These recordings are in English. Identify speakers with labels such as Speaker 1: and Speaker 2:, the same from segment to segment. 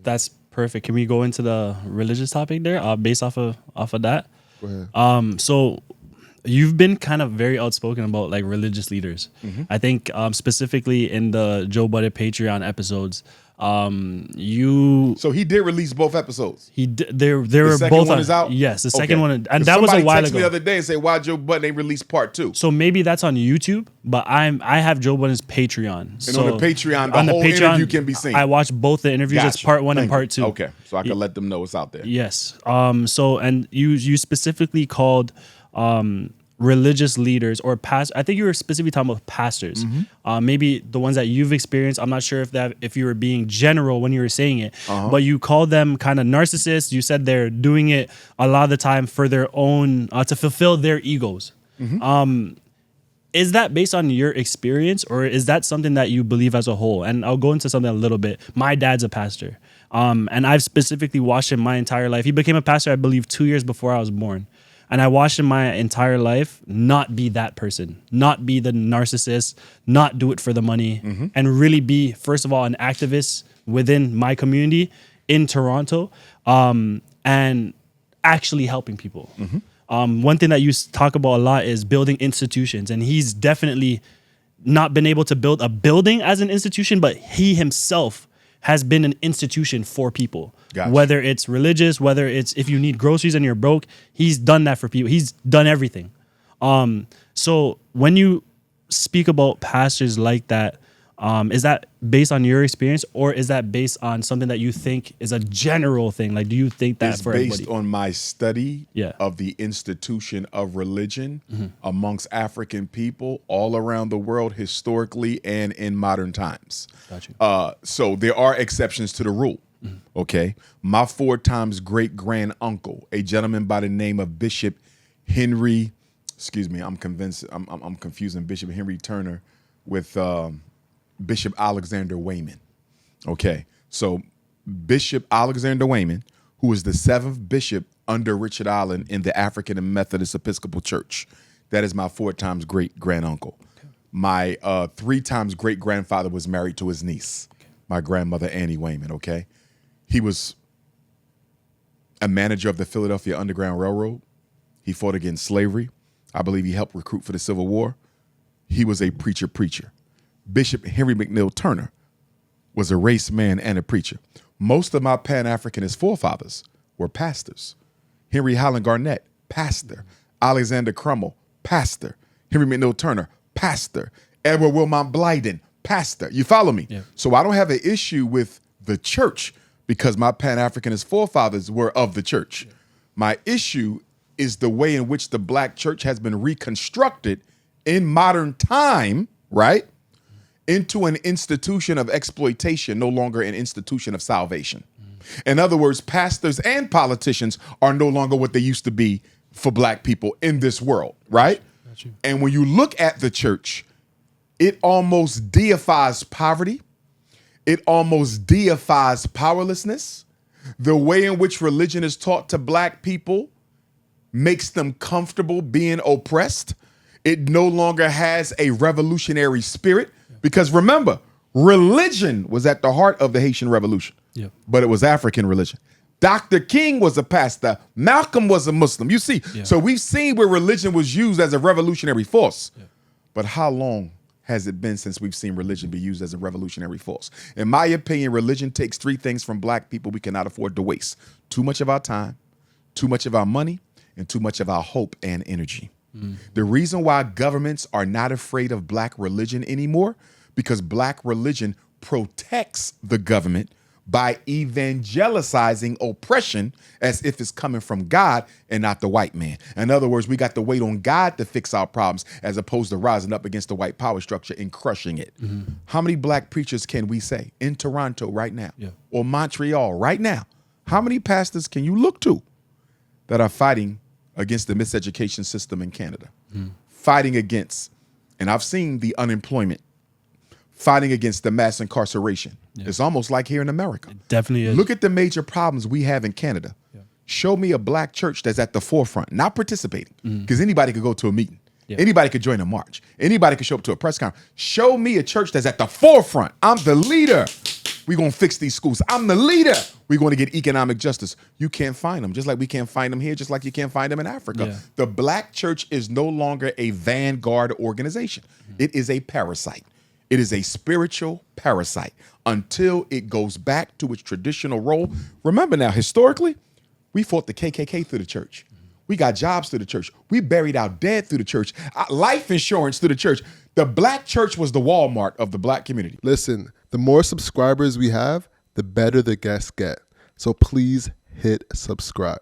Speaker 1: That's perfect. Can we go into the religious topic there, based off of that?
Speaker 2: Go ahead.
Speaker 1: So you've been kind of very outspoken about like religious leaders. I think specifically in the Joe Budden Patreon episodes, you
Speaker 2: So he did release both episodes.
Speaker 1: they were
Speaker 2: second
Speaker 1: both
Speaker 2: one is out?
Speaker 1: Yes, the second
Speaker 2: Okay.
Speaker 1: one, and
Speaker 2: 'Cause
Speaker 1: that was a
Speaker 2: somebody
Speaker 1: while
Speaker 2: texted
Speaker 1: ago.
Speaker 2: me the other day and said, why Joe Budden ain't released part 2?
Speaker 1: So maybe that's on YouTube, but I have Joe Budden's Patreon.
Speaker 2: And on the Patreon, the whole interview can be seen.
Speaker 1: I watched both the interviews. It's
Speaker 2: Gotcha.
Speaker 1: part 1 and
Speaker 2: Thank you.
Speaker 1: part 2.
Speaker 2: Okay, so I can let them know it's out there.
Speaker 1: Yes. So and you specifically called religious leaders or past. I think you were specifically talking about pastors. Maybe the ones that you've experienced. I'm not sure if you were being general when you were saying it, but you called them kind of narcissists. You said they're doing it a lot of the time for their own to fulfill their egos. Is that based on your experience, or is that something that you believe as a whole? And I'll go into something a little bit. My dad's a pastor, and I've specifically watched him my entire life. He became a pastor, I believe, 2 years before I was born. And I watched him my entire life not be that person, not be the narcissist, not do it for the money, and really be, first of all, an activist within my community in Toronto, and actually helping people. One thing that you talk about a lot is building institutions, and he's definitely not been able to build a building as an institution, but he himself has been an institution for people.
Speaker 2: Gotcha.
Speaker 1: Whether it's religious, whether it's if you need groceries and you're broke, he's done that for people. He's done everything. So when you speak about pastors like that, is that based on your experience, or is that based on something that you think is a general thing? Like, do you think that
Speaker 2: It's
Speaker 1: for
Speaker 2: based
Speaker 1: everybody?
Speaker 2: on my study
Speaker 1: Yeah.
Speaker 2: of the institution of religion amongst African people all around the world, historically and in modern times.
Speaker 1: Got you.
Speaker 2: So there are exceptions to the rule. Okay, my 4 times great grand uncle, a gentleman by the name of Bishop Henry. Excuse me, I'm convinced I'm confusing Bishop Henry Turner with Bishop Alexander Wayman. Okay, so Bishop Alexander Wayman, who is the 7th bishop under Richard Allen in the African and Methodist Episcopal Church, that is my 4 times great grand uncle. Okay. My 3 times great grandfather was married to his niece, my grandmother Annie Wayman. Okay, he was a manager of the Philadelphia Underground Railroad. He fought against slavery. I believe he helped recruit for the Civil War. He was a preacher. Bishop Henry McNeil Turner was a race man and a preacher. Most of my Pan-Africanist forefathers were pastors. Henry Highland Garnett, pastor. Alexander Crummell, pastor. Henry McNeil Turner, pastor. Edward Wilmot Blyden, pastor. You follow me?
Speaker 1: Yeah.
Speaker 2: So I don't have an issue with the church because my Pan-Africanist forefathers were of the church. Yeah. My issue is the way in which the black church has been reconstructed in modern time, right? Into an institution of exploitation, no longer an institution of salvation. In other words, pastors and politicians are no longer what they used to be for black people in this world, right? And when you look at the church, it almost deifies poverty. It almost deifies powerlessness. The way in which religion is taught to black people makes them comfortable being oppressed. It no longer has a revolutionary spirit because remember, religion was at the heart of the Haitian Revolution, but it was African religion. Dr. King was a pastor. Malcolm was a Muslim. You see, so we've seen where religion was used as a revolutionary force. But how long has it been since we've seen religion be used as a revolutionary force? In my opinion, religion takes 3 things from black people we cannot afford to waste: too much of our time, too much of our money, and too much of our hope and energy. The reason why governments are not afraid of black religion anymore, because black religion protects the government by evangelicizing oppression as if it's coming from God and not the white man. In other words, we got to wait on God to fix our problems as opposed to rising up against the white power structure and crushing it. How many black preachers can we say in Toronto right now or Montreal right now? How many pastors can you look to that are fighting against the miseducation system in Canada, fighting against, and I've seen the unemployment, fighting against the mass incarceration. It's almost like here in America.
Speaker 1: It definitely is.
Speaker 2: Look at the major problems we have in Canada. Show me a black church that's at the forefront, not participating, because anybody could go to a meeting. Anybody could join a march. Anybody could show up to a press conference. Show me a church that's at the forefront. I'm the leader. We're going to fix these schools. I'm the leader. We're going to get economic justice. You can't find them, just like we can't find them here, just like you can't find them in Africa.
Speaker 1: Yeah.
Speaker 2: The black church is no longer a vanguard organization. It is a parasite. It is a spiritual parasite until it goes back to its traditional role. Remember now, historically, we fought the KKK through the church. We got jobs through the church. We buried our dead through the church. Life insurance through the church. The black church was the Walmart of the black community.
Speaker 3: Listen, the more subscribers we have, the better the guests get. So please hit subscribe.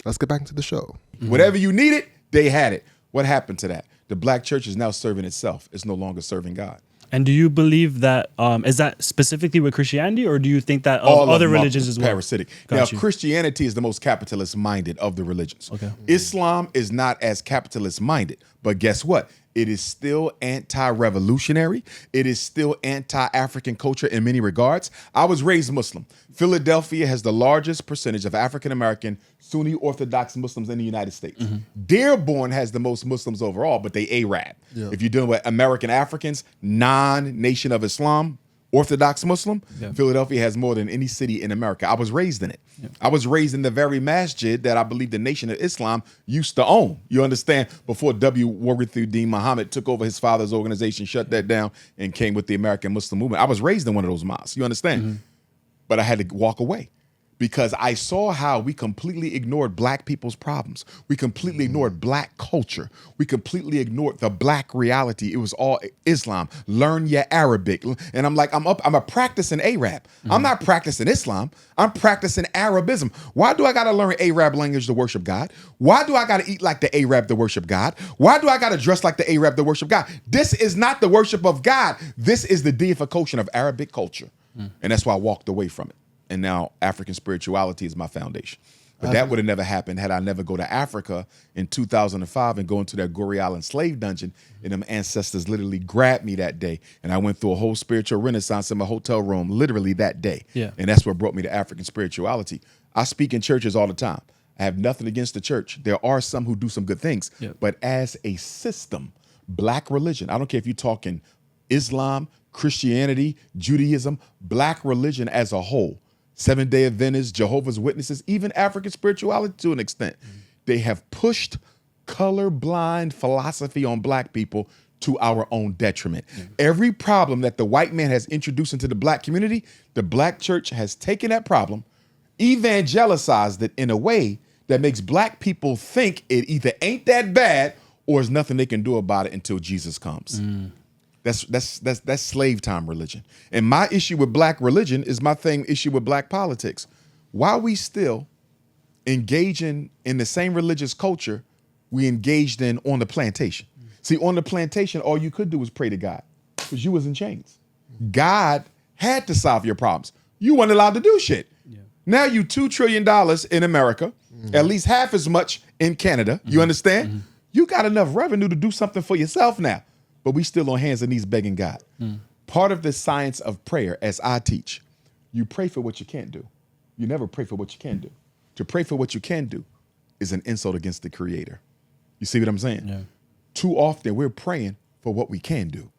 Speaker 3: Let's get back into the show.
Speaker 2: Whatever you needed, they had it. What happened to that? The black church is now serving itself. It's no longer serving God.
Speaker 1: And do you believe that, is that specifically with Christianity, or do you think that of other religions as well?
Speaker 2: Parasitic.
Speaker 1: Got
Speaker 2: Now,
Speaker 1: you.
Speaker 2: Christianity is the most capitalist-minded of the religions.
Speaker 1: Okay.
Speaker 2: Islam is not as capitalist-minded, but guess what? It is still anti-revolutionary. It is still anti-African culture in many regards. I was raised Muslim. Philadelphia has the largest percentage of African-American Sunni Orthodox Muslims in the United States. Dearborn has the most Muslims overall, but they Arab.
Speaker 3: Yeah.
Speaker 2: If you're dealing with American Africans, non-Nation of Islam, Orthodox Muslim,
Speaker 1: Yeah.
Speaker 2: Philadelphia has more than any city in America. I was raised in it.
Speaker 1: Yeah.
Speaker 2: I was raised in the very masjid that I believe the Nation of Islam used to own. You understand? Before W. Warithuddin Muhammad took over his father's organization, shut that down, and came with the American Muslim movement. I was raised in one of those mosques. You understand? But I had to walk away because I saw how we completely ignored black people's problems. We completely ignored black culture. We completely ignored the black reality. It was all Islam. Learn your Arabic. And I'm like, I'm a practicing Arab. I'm not practicing Islam. I'm practicing Arabism. Why do I got to learn Arab language to worship God? Why do I got to eat like the Arab to worship God? Why do I got to dress like the Arab to worship God? This is not the worship of God. This is the deification of Arabic culture. And that's why I walked away from it. And now African spirituality is my foundation. But that would have never happened had I never go to Africa in 2005 and go into that Goree Island slave dungeon. And them ancestors literally grabbed me that day. And I went through a whole spiritual renaissance in my hotel room literally that day.
Speaker 1: Yeah.
Speaker 2: And that's what brought me to African spirituality. I speak in churches all the time. I have nothing against the church. There are some who do some good things.
Speaker 1: Yeah.
Speaker 2: But as a system, black religion, I don't care if you're talking Islam, Christianity, Judaism, black religion as a whole, Seventh-day Adventists, Jehovah's Witnesses, even African spirituality to an extent, they have pushed colorblind philosophy on black people to our own detriment. Every problem that the white man has introduced into the black community, the black church has taken that problem, evangelicized it in a way that makes black people think it either ain't that bad or there's nothing they can do about it until Jesus comes. That's slave time religion. And my issue with black religion is my same issue with black politics. Why are we still engaging in the same religious culture we engaged in on the plantation? See, on the plantation, all you could do was pray to God because you was in chains. God had to solve your problems. You weren't allowed to do shit.
Speaker 1: Yeah.
Speaker 2: Now you $2 trillion in America, at least half as much in Canada. You understand? You got enough revenue to do something for yourself now. But we still on hands and knees begging God. Part of the science of prayer, as I teach, you pray for what you can't do. You never pray for what you can do. To pray for what you can do is an insult against the Creator. You see what I'm saying?
Speaker 1: Yeah.
Speaker 2: Too often we're praying for what we can do.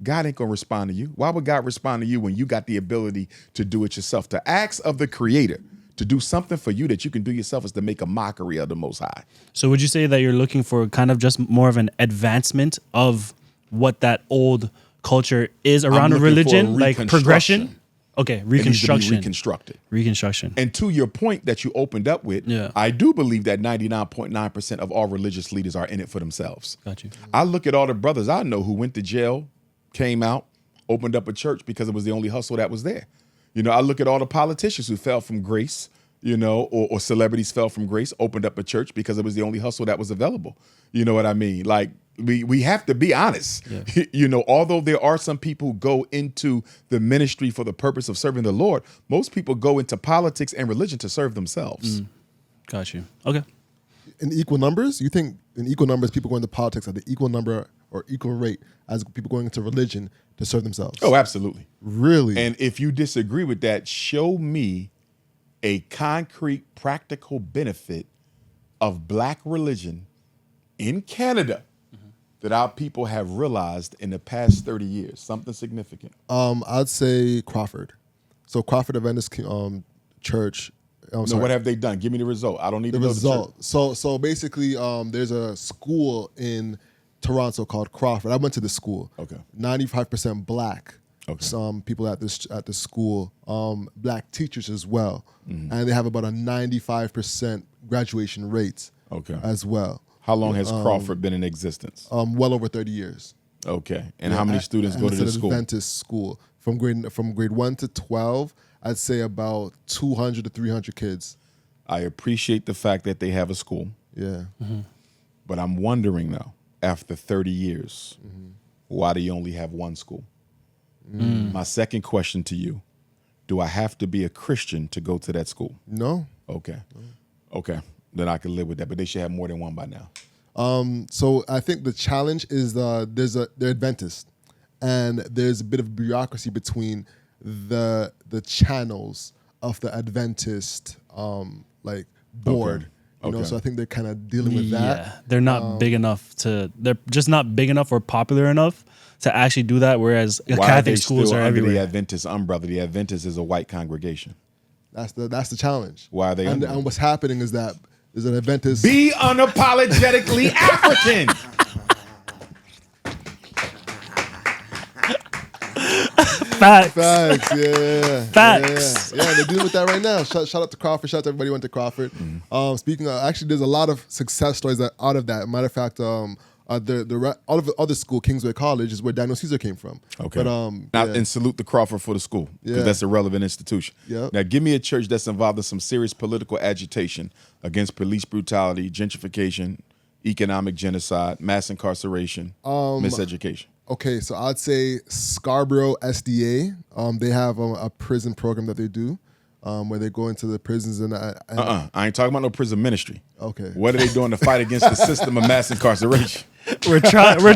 Speaker 2: God ain't gonna respond to you. Why would God respond to you when you got the ability to do it yourself? To ask of the Creator to do something for you that you can do yourself is to make a mockery of the Most High.
Speaker 1: So would you say that you're looking for kind of just more of an advancement of what that old culture is around a
Speaker 2: looking for
Speaker 1: religion, like
Speaker 2: reconstruction.
Speaker 1: progression? Okay,
Speaker 2: It needs to be
Speaker 1: reconstruction.
Speaker 2: reconstructed.
Speaker 1: Reconstruction.
Speaker 2: And to your point that you opened up with,
Speaker 1: Yeah.
Speaker 2: I do believe that 99.9% of all religious leaders are in it for themselves.
Speaker 1: Got you.
Speaker 2: I look at all the brothers I know who went to jail, came out, opened up a church because it was the only hustle that was there. You know, I look at all the politicians who fell from grace, you know, or celebrities fell from grace, opened up a church because it was the only hustle that was available. You know what I mean? Like, we have to be honest.
Speaker 1: Yeah.
Speaker 2: You know, although there are some people who go into the ministry for the purpose of serving the Lord, most people go into politics and religion to serve themselves.
Speaker 1: Got you. Okay.
Speaker 3: In equal numbers, you think in equal numbers, people going to politics at the equal number or equal rate as people going into religion to serve themselves?
Speaker 2: Oh, absolutely.
Speaker 3: Really?
Speaker 2: And if you disagree with that, show me a concrete, practical benefit of black religion in Canada that our people have realized in the past 30 years, something significant.
Speaker 3: I'd say Crawford. So Crawford Adventist Church.
Speaker 2: No, what have they done? Give me the result. I don't need
Speaker 3: The
Speaker 2: to know
Speaker 3: result.
Speaker 2: the church.
Speaker 3: So basically, there's a school in Toronto called Crawford. I went to the school.
Speaker 2: Okay.
Speaker 3: 95% black.
Speaker 2: Okay.
Speaker 3: Some people at the school, black teachers as well,
Speaker 2: Mm-hmm.
Speaker 3: and they have about a 95% graduation rate.
Speaker 2: Okay.
Speaker 3: As well.
Speaker 2: How long has Crawford been in existence?
Speaker 3: Well over 30 years.
Speaker 2: Okay. And how many students go to
Speaker 3: the
Speaker 2: the school?
Speaker 3: Adventist school from grade 1 to 12. I'd say about 200 to 300 kids.
Speaker 2: I appreciate the fact that they have a school,
Speaker 3: Yeah.
Speaker 2: but I'm wondering now, after 30 years, why do you only have one school? My second question to you, do I have to be a Christian to go to that school?
Speaker 3: No.
Speaker 2: Okay. Okay. Then I can live with that, but they should have more than one by now.
Speaker 3: So I think the challenge is they're Adventist, and there's a bit of bureaucracy between the channels of the Adventist board. You know,
Speaker 2: Okay.
Speaker 3: so I think they're kind of dealing with that.
Speaker 1: Yeah, they're not big enough to. They're just not big enough or popular enough to actually do that. Whereas
Speaker 2: Why are
Speaker 1: Catholic
Speaker 2: they
Speaker 1: schools
Speaker 2: still
Speaker 1: are
Speaker 2: under
Speaker 1: everywhere.
Speaker 2: the Adventist umbrella? The Adventist is a white congregation.
Speaker 3: That's the challenge.
Speaker 2: Why are they under it?
Speaker 3: And what's happening is that there's an Adventist.
Speaker 2: Be unapologetically African.
Speaker 1: Facts.
Speaker 3: Facts, yeah.
Speaker 1: Facts.
Speaker 3: Yeah, they're dealing with that right now. Shout out to Crawford. Shout out to everybody who went to Crawford. Speaking of, actually, there's a lot of success stories out of that. Matter of fact, all of the other school, Kingsway College, is where Daniel Caesar came from.
Speaker 2: Okay.
Speaker 3: But
Speaker 2: Now,
Speaker 3: yeah.
Speaker 2: and salute the Crawford for the school, because
Speaker 3: Yeah.
Speaker 2: that's a relevant institution.
Speaker 3: Yep.
Speaker 2: Now, give me a church that's involved in some serious political agitation against police brutality, gentrification, economic genocide, mass incarceration, miseducation.
Speaker 3: Okay, so I'd say Scarborough SDA. They have a prison program that they do, where they go into the prisons and
Speaker 2: I ain't talking about no prison ministry.
Speaker 3: Okay.
Speaker 2: What are they doing to fight against the system of mass incarceration?
Speaker 1: We're trying